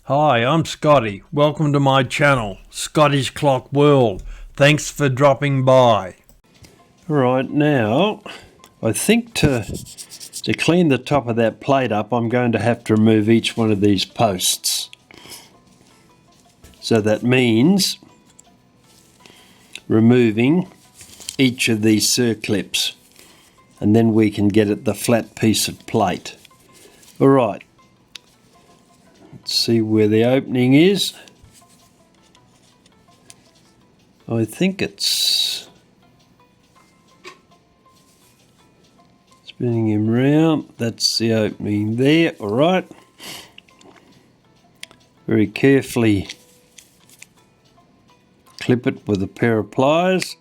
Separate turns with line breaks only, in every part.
Hi, I'm Scotty. Welcome to my channel, Scotty's Clock World. Thanks for dropping by. Right now, I think to clean the top of that plate up, I'm going to have to remove each one of these posts. So that means removing each of these circlips, and then we can get at the flat piece of plate. Alright. Let's see where the opening is. I think it's spinning him round. That's the opening there. Alright. Very carefully clip it with a pair of pliers.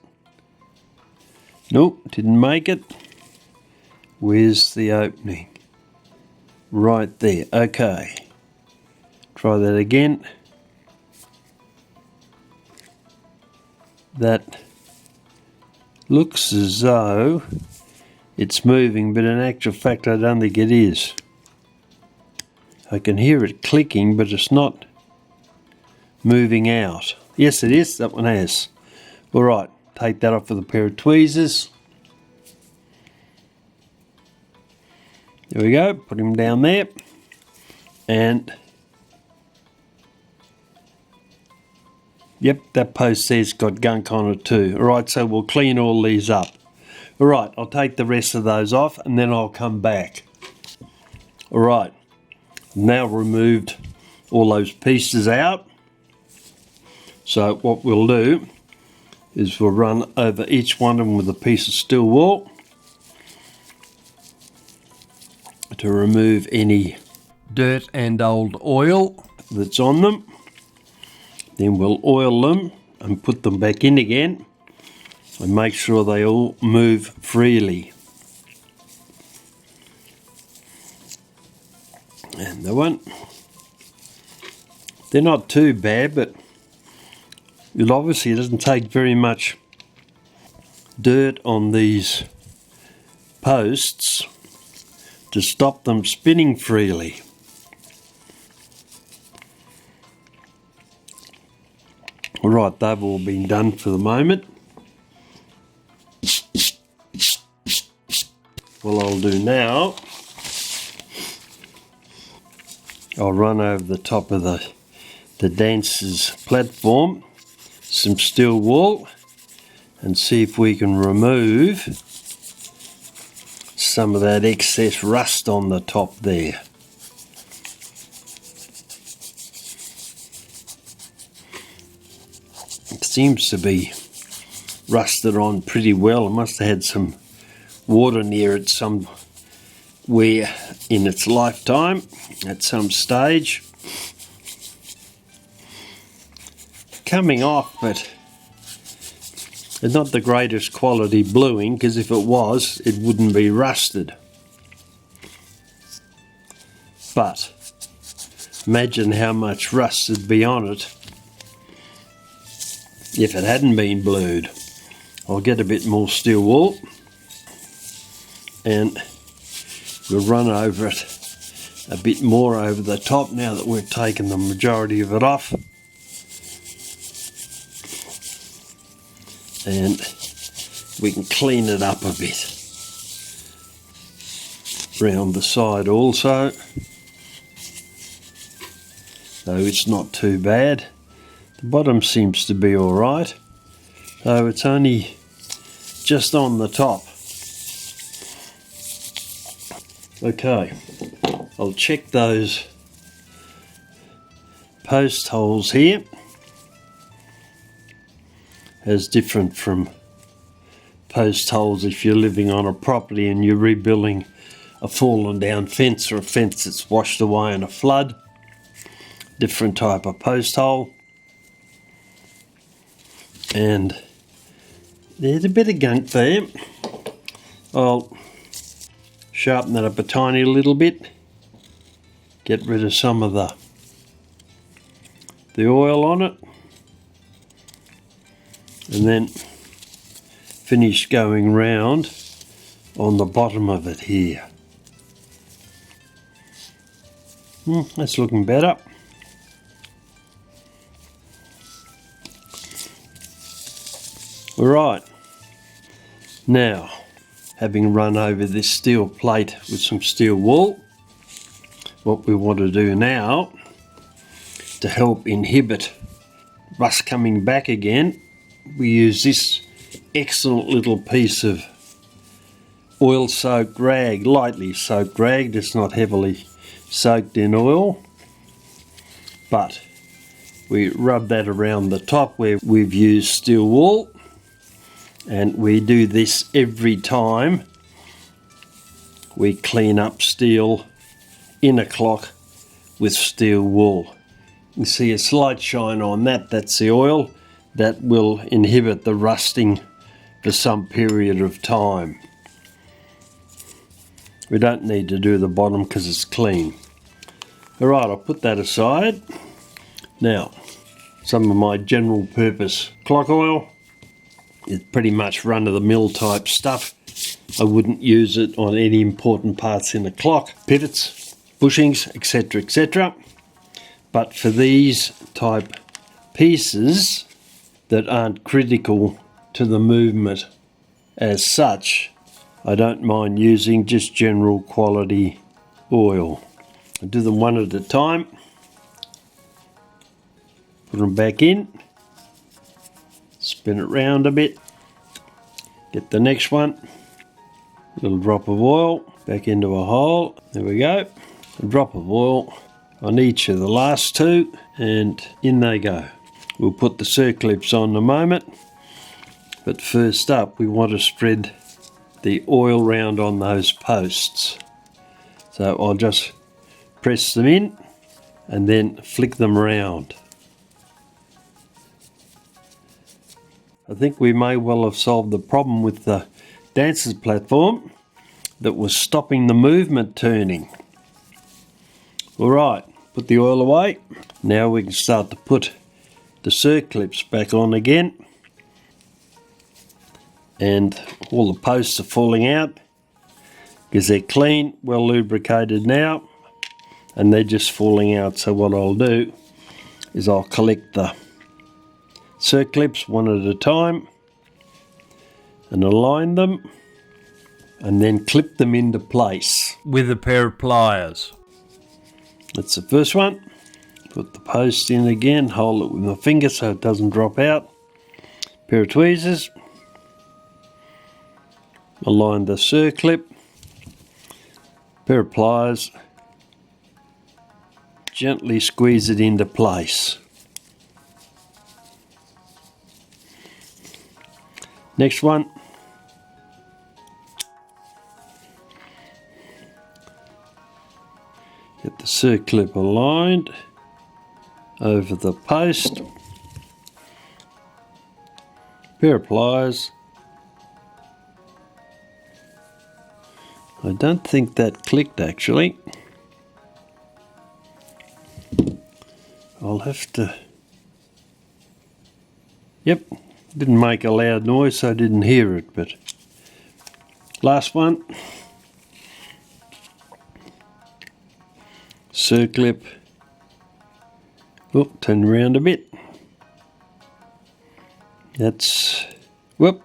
Nope, didn't make it. Where's the opening? Right there. Okay. Try that again. That looks as though it's moving, but in actual fact I don't think it is. I can hear it clicking, but it's not moving out. Yes, it is. That one has. Alright, take that off with a pair of tweezers. There we go. Put him down there. And yep, that post there's got gunk on it too. Alright, so we'll clean all these up. Alright, I'll take the rest of those off and then I'll come back. Alright, now removed all those pieces out. So what we'll do is we'll run over each one of them with a piece of steel wool to remove any dirt and old oil that's on them. Then we'll oil them and put them back in again and make sure they all move freely. And the one, they're not too bad, but it obviously doesn't take very much dirt on these posts to stop them spinning freely. Alright, they've all been done for the moment. What I'll do now, I'll run over the top of the dancer's platform some steel wool and see if we can remove some of that excess rust on the top there. It seems to be rusted on pretty well. It must have had some water near it somewhere in its lifetime at some stage. Coming off, but it's not the greatest quality bluing, because if it was, it wouldn't be rusted. But imagine how much rust would be on it if it hadn't been blued. I'll get a bit more steel wool and we'll run over it a bit more over the top now that we've taken the majority of it off. And we can clean it up a bit round the side also, though it's not too bad. The bottom seems to be alright, though it's only just on the top. Okay, I'll check those post holes here, as different from post holes if you're living on a property and you're rebuilding a fallen down fence or a fence that's washed away in a flood. Different type of post hole. And there's a bit of gunk there. I'll sharpen that up a tiny little bit, get rid of some of the oil on it, and then finish going round on the bottom of it here. That's looking better. Alright, now having run over this steel plate with some steel wool, what we want to do now to help inhibit rust coming back again, we use this excellent little piece of oil soaked rag, lightly soaked rag, it's not heavily soaked in oil, but we rub that around the top where we've used steel wool, and we do this every time we clean up steel inner clock with steel wool. You see a slight shine on that, that's the oil. That will inhibit the rusting for some period of time. We don't need to do the bottom because it's clean. Alright, I'll put that aside. Now, some of my general purpose clock oil. It's pretty much run-of-the-mill type stuff. I wouldn't use it on any important parts in the clock, pivots, bushings, etc, etc. But for these type pieces that aren't critical to the movement as such, I don't mind using just general quality oil. I do them one at a time, put them back in, spin it round a bit, get the next one, little drop of oil back into a hole, there we go, a drop of oil on each of the last two, and in they go. We'll put the circlips on in a moment, but first up we want to spread the oil round on those posts. So I'll just press them in and then flick them around. I think we may well have solved the problem with the dancer's platform that was stopping the movement turning. Alright, put the oil away. Now we can start to put the circlips back on again. And all the posts are falling out because they're clean, well lubricated now, and they're just falling out. So what I'll do is I'll collect the circlips one at a time and align them and then clip them into place with a pair of pliers. That's the first one. Put the post in again, hold it with my finger so it doesn't drop out. Pair of tweezers. Align the circlip. Pair of pliers. Gently squeeze it into place. Next one. Get the circlip aligned over the post. Pair of pliers. I don't think that clicked actually. I'll have to... Yep, didn't make a loud noise so I didn't hear it, but... Last one. Circlip. Oh, turn around a bit. That's... Whoop.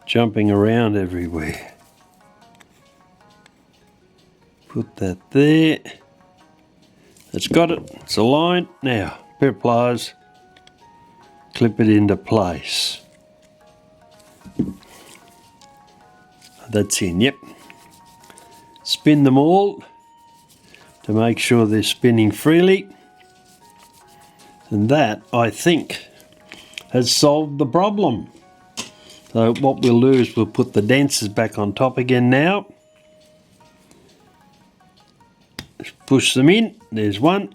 Jumping around everywhere. Put that there. That's got it. It's aligned. Now, pair of pliers. Clip it into place. That's in, yep. Spin them all to make sure they're spinning freely. And that, I think, has solved the problem. So what we'll do is we'll put the dancers back on top again now. Push them in. There's one.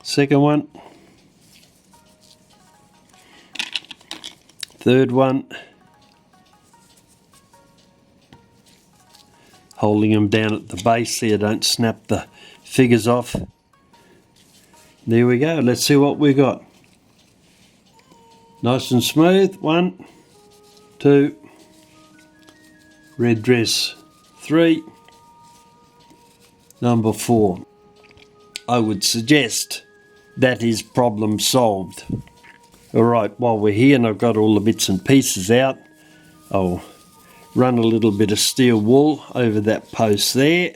Second one. Third one. Holding them down at the base there, don't snap the figures off. There we go. Let's see what we got. Nice and smooth. 1, 2. Red dress 3. Number 4. I would suggest that is problem solved. Alright, while we're here and I've got all the bits and pieces out, I'll run a little bit of steel wool over that post there.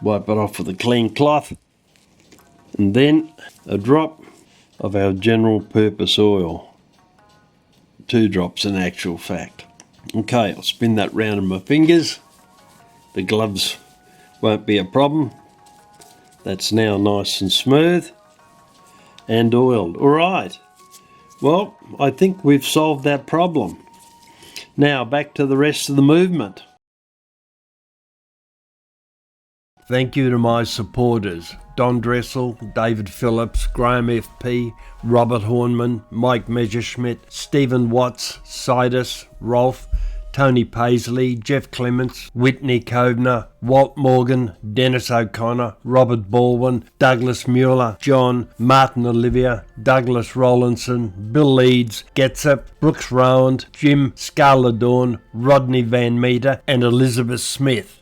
Wipe it off with a clean cloth. And then a drop of our general purpose oil. 2 drops in actual fact. Okay, I'll spin that round in my fingers. The gloves won't be a problem. That's now nice and smooth and oiled. Alright, well, I think we've solved that problem. Now back to the rest of the movement. Thank you to my supporters, Don Dressel, David Phillips, Graham FP, Robert Hornman, Mike Messerschmidt, Stephen Watts, Sidus, Rolf, Tony Paisley, Jeff Clements, Whitney Kovner, Walt Morgan, Dennis O'Connor, Robert Baldwin, Douglas Mueller, John, Martin Olivia, Douglas Rollinson, Bill Leeds, Getsup, Brooks Rowand, Jim Scarladorn, Rodney Van Meter and Elizabeth Smith.